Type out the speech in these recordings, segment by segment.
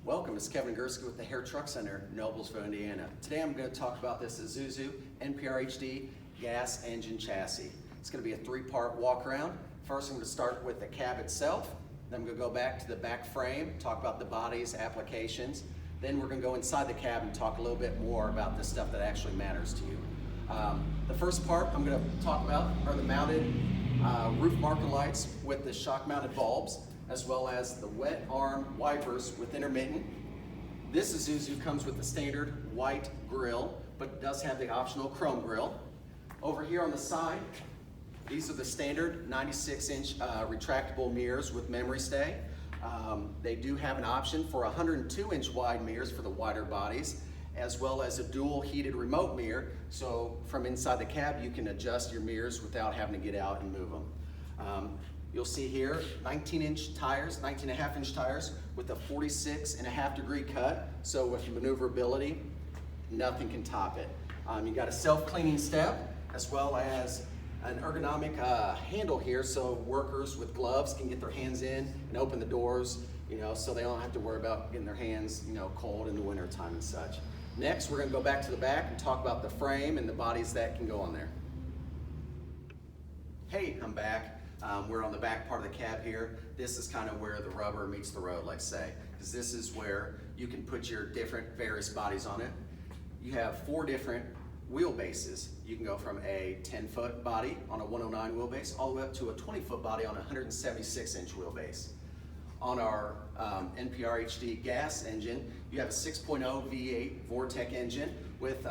Welcome, it's Kevin Engerski with the Hair Truck Center, Noblesville, Indiana. Today I'm going to talk about this Isuzu NPR-HD gas engine chassis. It's going to be a three-part walk around. First I'm going to start with the cab itself, then I'm going to go back to the back frame, talk about the bodies, applications. Then we're going to go inside the cab and talk a little bit more about the stuff that actually matters to you. The first part I'm going to talk about are the mounted roof marker lights with the shock mounted bulbs, as well as the wet arm wipers with intermittent. This Isuzu comes with the standard white grille, but does have the optional chrome grille. Over here on the side, these are the standard 96-inch retractable mirrors with memory stay. They do have an option for 102-inch wide mirrors for the wider bodies, as well as a dual heated remote mirror, so from inside the cab you can adjust your mirrors without having to get out and move them. You'll see here 19-inch tires, 19.5-inch tires with a 46.5-degree cut, so with maneuverability, nothing can top it. You got a self-cleaning step, as well as an ergonomic handle here, so workers with gloves can get their hands in and open the doors, so they don't have to worry about getting their hands, cold in the winter time and such. Next, we're going to go back to the back and talk about the frame and the bodies that can go on there. Hey, I'm back. We're on the back part of the cab here. This is kind of where the rubber meets the road, let's say, because this is where you can put your different various bodies on it. You have 4 different wheelbases. You can go from a 10-foot body on a 109 wheelbase all the way up to a 20-foot body on a 176-inch wheelbase. On our NPR-HD gas engine, you have a 6.0 V8 Vortec engine with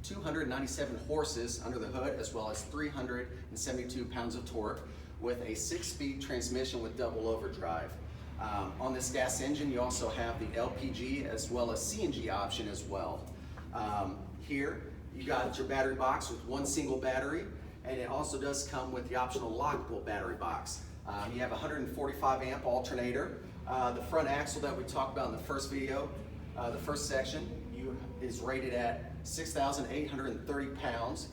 297 horses under the hood, as well as 372 pounds of torque with a 6-speed transmission with double overdrive. On this gas engine, you also have the LPG as well as CNG option as well. Here, you got your battery box with 1 single battery, and it also does come with the optional lockable battery box. You have a 145 amp alternator. The front axle that we talked about in the first video, the first section, is rated at 6,830 pounds,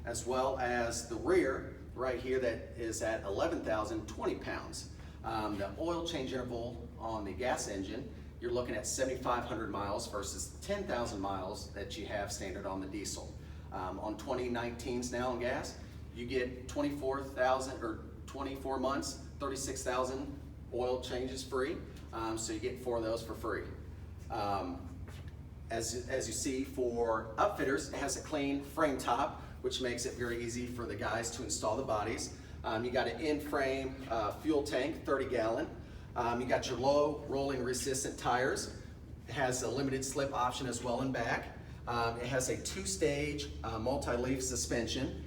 as well as the rear right here that is at 11,020 pounds. The oil change interval on the gas engine, you're looking at 7,500 miles versus 10,000 miles that you have standard on the diesel. On 2019s now on gas, you get 24,000 or 24 months, 36,000 oil changes free. So you get 4 of those for free. As you see, for upfitters, it has a clean frame top, which makes it very easy for the guys to install the bodies. You got an in-frame fuel tank, 30-gallon. You got your low rolling resistant tires. It has a limited slip option as well in back. It has a 2-stage multi-leaf suspension.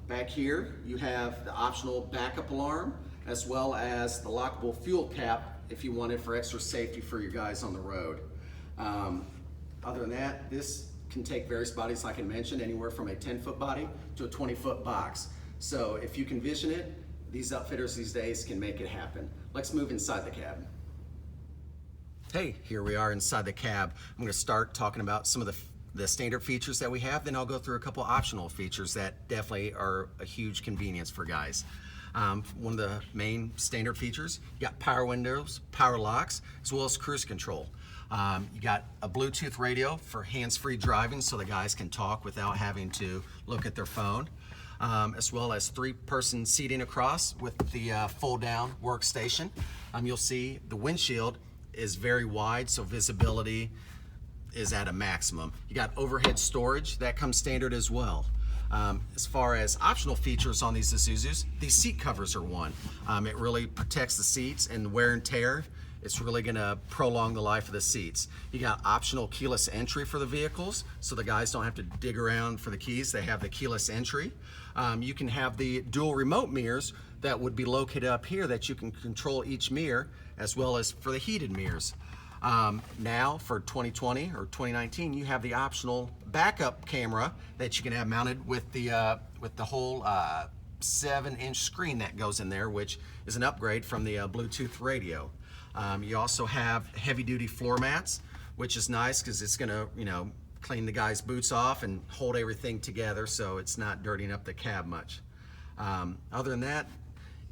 Back here, you have the optional backup alarm, as well as the lockable fuel cap if you want it for extra safety for your guys on the road. Other than that, this can take various bodies, like I mentioned, anywhere from a 10-foot body to a 20-foot box. So if you can vision it, these upfitters these days can make it happen. Let's move inside the cab. Hey, here we are inside the cab. I'm going to start talking about some of the standard features that we have, then I'll go through a couple optional features that definitely are a huge convenience for guys. One of the main standard features, you got power windows, power locks, as well as cruise control. You got a Bluetooth radio for hands-free driving so the guys can talk without having to look at their phone, as well as 3-person seating across with the fold-down workstation. You'll see the windshield is very wide, so visibility is at a maximum. You got overhead storage that comes standard as well. As far as optional features on these Isuzus, these seat covers are one. It really protects the seats and wear and tear. It's really gonna prolong the life of the seats. You got optional keyless entry for the vehicles, so the guys don't have to dig around for the keys. They have the keyless entry. You can have the dual remote mirrors that would be located up here that you can control each mirror, as well as for the heated mirrors. Now for 2020 or 2019, you have the optional backup camera that you can have mounted with the whole 7-inch screen that goes in there, which is an upgrade from the Bluetooth radio. You also have heavy-duty floor mats, which is nice because it's gonna, clean the guy's boots off and hold everything together so it's not dirtying up the cab much. Other than that,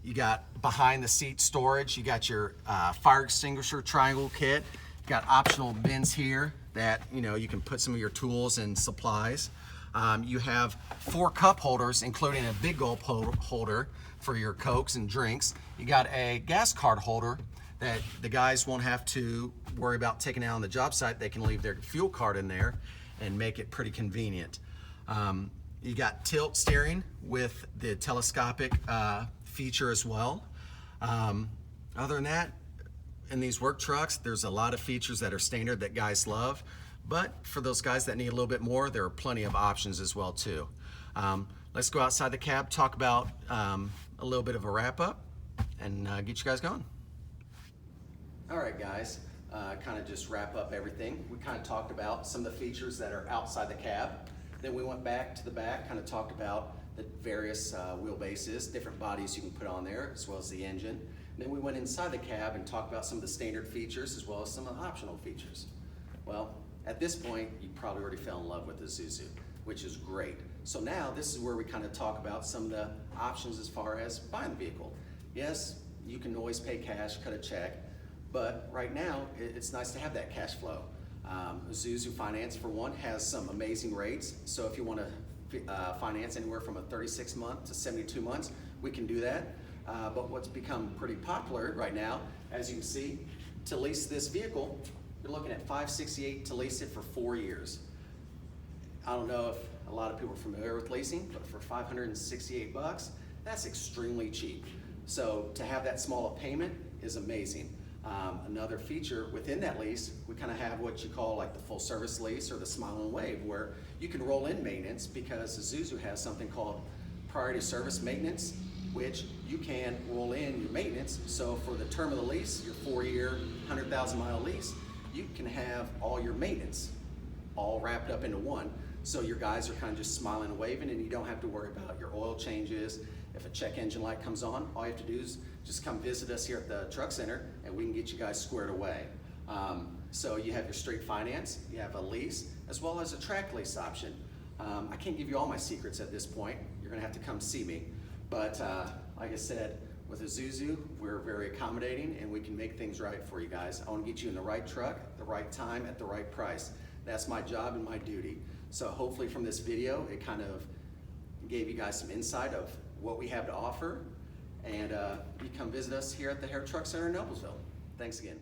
You got behind the seat storage. You got your fire extinguisher triangle kit. You got optional bins here that you can put some of your tools and supplies. You have 4 cup holders, including a big gulp holder for your Cokes and drinks. You got a gas card holder that the guys won't have to worry about taking out on the job site. They can leave their fuel card in there and make it pretty convenient. You got tilt steering with the telescopic feature as well. Other than that, in these work trucks, there's a lot of features that are standard that guys love, but for those guys that need a little bit more, there are plenty of options as well too. Let's go outside the cab, talk about a little bit of a wrap up, and get you guys going. All right, guys, kind of just wrap up everything. We kind of talked about some of the features that are outside the cab. Then we went back to the back, kind of talked about the various wheelbases, different bodies you can put on there, as well as the engine. And then we went inside the cab and talked about some of the standard features as well as some of the optional features. Well, at this point, you probably already fell in love with the Isuzu, which is great. So now this is where we kind of talk about some of the options as far as buying the vehicle. Yes, you can always pay cash, cut a check, but right now it's nice to have that cash flow. Isuzu Finance, for one, has some amazing rates. So if you want to finance anywhere from a 36 month to 72 months, we can do that. But what's become pretty popular right now, as you can see, to lease this vehicle, you're looking at $568 to lease it for 4 years. I don't know if a lot of people are familiar with leasing, but for $568, that's extremely cheap. So to have that small a payment is amazing. Another feature within that lease, we kind of have what you call like the full service lease or the Smile and Wave, where you can roll in maintenance because Isuzu has something called priority service maintenance, which you can roll in your maintenance. So for the term of the lease, your 4-year, 100,000-mile lease, you can have all your maintenance all wrapped up into one. So your guys are kind of just smiling and waving, and you don't have to worry about your oil changes. If a check engine light comes on, all you have to do is just come visit us here at the truck center and we can get you guys squared away. So you have your straight finance, you have a lease, as well as a track lease option. I can't give you all my secrets at this point. You're gonna have to come see me. But like I said, with Isuzu, we're very accommodating and we can make things right for you guys. I wanna get you in the right truck, the right time, at the right price. That's my job and my duty. So hopefully from this video, it kind of gave you guys some insight of what we have to offer, and you come visit us here at the Hair Truck Center in Noblesville. Thanks again.